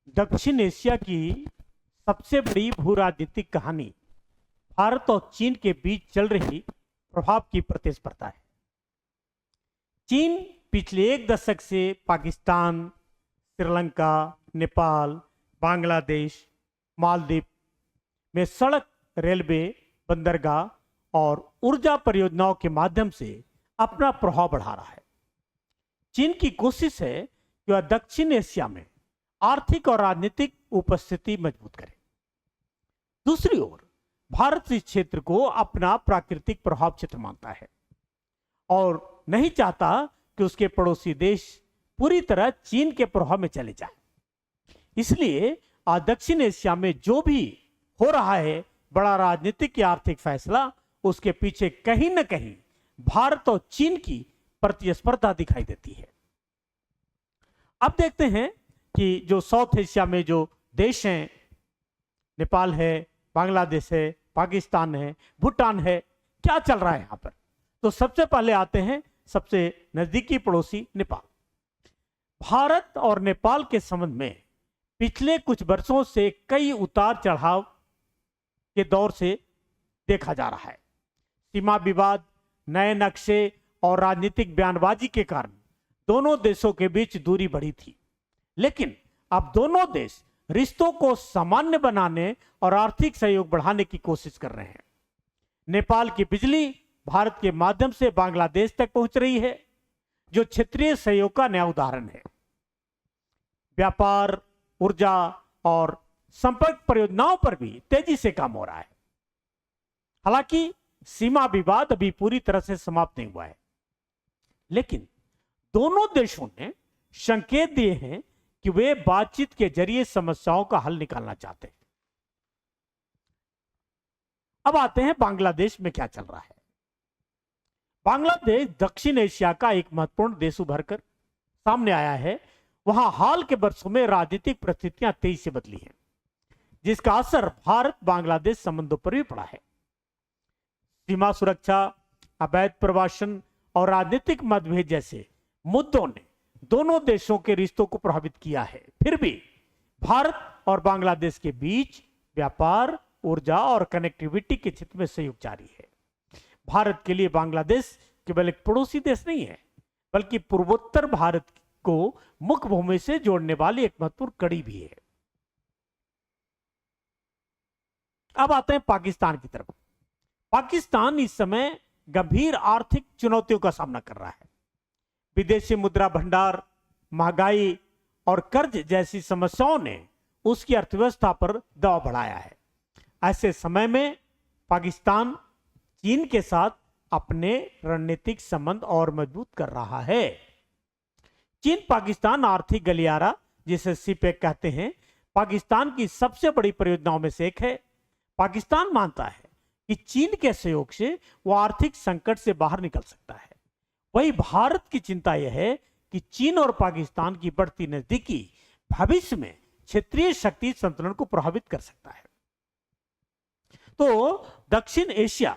दक्षिण एशिया की सबसे बड़ी भू राजनीतिक कहानी भारत और चीन के बीच चल रही प्रभाव की प्रतिस्पर्धा है। चीन पिछले एक दशक से पाकिस्तान, श्रीलंका, नेपाल, बांग्लादेश, मालदीव में सड़क, रेलवे, बंदरगाह और ऊर्जा परियोजनाओं के माध्यम से अपना प्रभाव बढ़ा रहा है। चीन की कोशिश है कि वह दक्षिण एशिया में आर्थिक और राजनीतिक उपस्थिति मजबूत करे। दूसरी ओर भारत इस क्षेत्र को अपना प्राकृतिक प्रभाव क्षेत्र मानता है और नहीं चाहता कि उसके पड़ोसी देश पूरी तरह चीन के प्रभाव में चले जाएं। इसलिए आज दक्षिण एशिया में जो भी हो रहा है बड़ा राजनीतिक या आर्थिक फैसला, उसके पीछे कहीं न कहीं भारत और चीन की प्रतिस्पर्धा दिखाई देती है। अब देखते हैं कि जो साउथ एशिया में जो देश हैं, नेपाल है, बांग्लादेश है, पाकिस्तान है, भूटान है, क्या चल रहा है यहां पर। तो सबसे पहले आते हैं सबसे नजदीकी पड़ोसी नेपाल। भारत और नेपाल के संबंध में पिछले कुछ वर्षों से कई उतार चढ़ाव के दौर से देखा जा रहा है। सीमा विवाद, नए नक्शे और राजनीतिक बयानबाजी के कारण दोनों देशों के बीच दूरी बढ़ी थी, लेकिन अब दोनों देश रिश्तों को सामान्य बनाने और आर्थिक सहयोग बढ़ाने की कोशिश कर रहे हैं। नेपाल की बिजली भारत के माध्यम से बांग्लादेश तक पहुंच रही है, जो क्षेत्रीय सहयोग का नया उदाहरण है। व्यापार, ऊर्जा और संपर्क परियोजनाओं पर भी तेजी से काम हो रहा है। हालांकि सीमा विवाद अभी पूरी तरह से समाप्त नहीं हुआ है, लेकिन दोनों देशों ने संकेत दिए हैं कि वे बातचीत के जरिए समस्याओं का हल निकालना चाहते हैं। अब आते हैं बांग्लादेश में क्या चल रहा है। बांग्लादेश दक्षिण एशिया का एक महत्वपूर्ण देश उभर कर सामने आया है। वहां हाल के वर्षों में राजनीतिक परिस्थितियां तेजी से बदली हैं, जिसका असर भारत बांग्लादेश संबंधों पर भी पड़ा है। सीमा सुरक्षा, अवैध प्रवासन और राजनीतिक मतभेद जैसे मुद्दों ने दोनों देशों के रिश्तों को प्रभावित किया है। फिर भी भारत और बांग्लादेश के बीच व्यापार, ऊर्जा और कनेक्टिविटी के क्षेत्र में सहयोग जारी है। भारत के लिए बांग्लादेश केवल एक पड़ोसी देश नहीं है, बल्कि पूर्वोत्तर भारत को मुख्य भूमि से जोड़ने वाली एक महत्वपूर्ण कड़ी भी है। अब आते हैं पाकिस्तान की तरफ। पाकिस्तान इस समय गंभीर आर्थिक चुनौतियों का सामना कर रहा है। विदेशी मुद्रा भंडार, महंगाई और कर्ज जैसी समस्याओं ने उसकी अर्थव्यवस्था पर दबाव बढ़ाया है। ऐसे समय में पाकिस्तान चीन के साथ अपने रणनीतिक संबंध और मजबूत कर रहा है। चीन पाकिस्तान आर्थिक गलियारा, जिसे सीपेक कहते हैं, पाकिस्तान की सबसे बड़ी परियोजनाओं में से एक है। पाकिस्तान मानता है कि चीन के सहयोग से वह आर्थिक संकट से बाहर निकल सकता है। वही भारत की चिंता यह है कि चीन और पाकिस्तान की बढ़ती नजदीकी भविष्य में क्षेत्रीय शक्ति संतुलन को प्रभावित कर सकता है। तो दक्षिण एशिया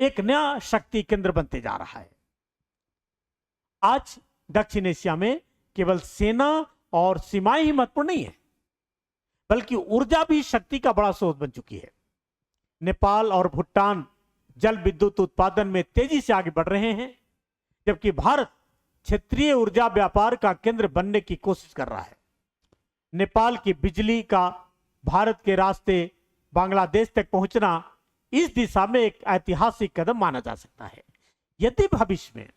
एक नया शक्ति केंद्र बनते जा रहा है। आज दक्षिण एशिया में केवल सेना और सीमाएं ही महत्वपूर्ण नहीं है, बल्कि ऊर्जा भी शक्ति का बड़ा स्रोत बन चुकी है। नेपाल और भूटान जल विद्युत उत्पादन में तेजी से आगे बढ़ रहे हैं, जबकि भारत क्षेत्रीय ऊर्जा व्यापार का केंद्र बनने की कोशिश कर रहा है। नेपाल की बिजली का भारत के रास्ते बांग्लादेश तक पहुंचना इस दिशा में एक ऐतिहासिक कदम माना जा सकता है। यदि भविष्य में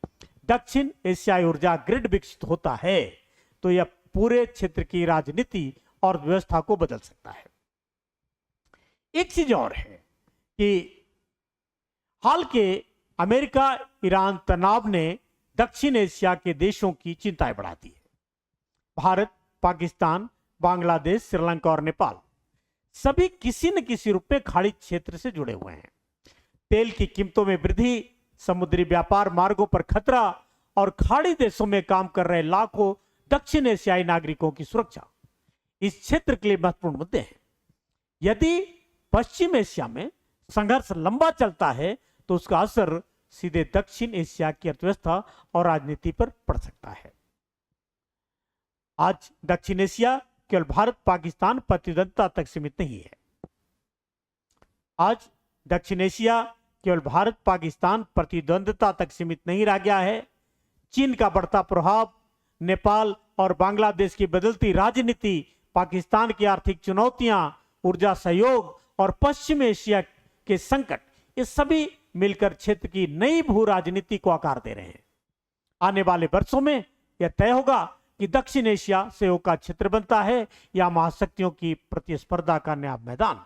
दक्षिण एशियाई ऊर्जा ग्रिड विकसित होता है, तो यह पूरे क्षेत्र की राजनीति और व्यवस्था को बदल सकता है। एक चीज और है कि हाल के अमेरिका ईरान तनाव ने दक्षिण एशिया के देशों की चिंताएं बढ़ा दी है। भारत, पाकिस्तान, बांग्लादेश, श्रीलंका और नेपाल सभी किसी न किसी रूप में खाड़ी क्षेत्र से जुड़े हुए हैं। तेल की कीमतों में वृद्धि, समुद्री व्यापार मार्गों पर खतरा और खाड़ी देशों में काम कर रहे लाखों दक्षिण एशियाई नागरिकों की सुरक्षा इस क्षेत्र के लिए महत्वपूर्ण मुद्दे हैं। यदि पश्चिम एशिया में संघर्ष लंबा चलता है, तो उसका असर सीधे दक्षिण एशिया की अर्थव्यवस्था और राजनीति पर पड़ सकता है। आज दक्षिण एशिया केवल भारत पाकिस्तान प्रतिद्वंद्विता तक सीमित नहीं है। आज दक्षिण एशिया केवल भारत पाकिस्तान प्रतिद्वंद्विता तक सीमित नहीं रह गया है। चीन का बढ़ता प्रभाव, नेपाल और बांग्लादेश की बदलती राजनीति, पाकिस्तान की आर्थिक चुनौतियां, ऊर्जा सहयोग और पश्चिम एशिया के संकट, ये सभी मिलकर क्षेत्र की नई भू राजनीति को आकार दे रहे हैं। आने वाले वर्षों में यह तय होगा कि दक्षिण एशिया सहयोग का क्षेत्र बनता है या महाशक्तियों की प्रतिस्पर्धा का नया मैदान।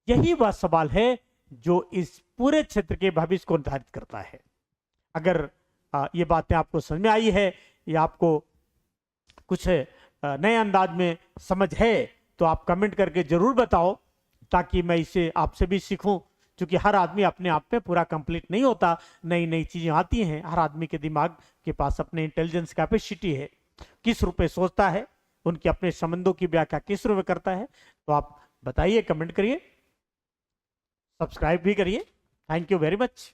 यही वह सवाल है जो इस पूरे क्षेत्र के भविष्य को निर्धारित करता है। अगर ये बातें आपको समझ में आई है या आपको कुछ नए अंदाज में समझ है तो आप कमेंट करके जरूर बताओ, ताकि मैं इसे आपसे भी सीखूं। क्योंकि हर आदमी अपने आप में पूरा कंप्लीट नहीं होता, नई नई चीजें आती हैं। हर आदमी के दिमाग के पास अपने इंटेलिजेंस कैपेसिटी है, किस रूप में सोचता है, उनके अपने संबंधों की व्याख्या किस रूप में करता है। तो आप बताइए, कमेंट करिए, सब्सक्राइब भी करिए। Thank you very much.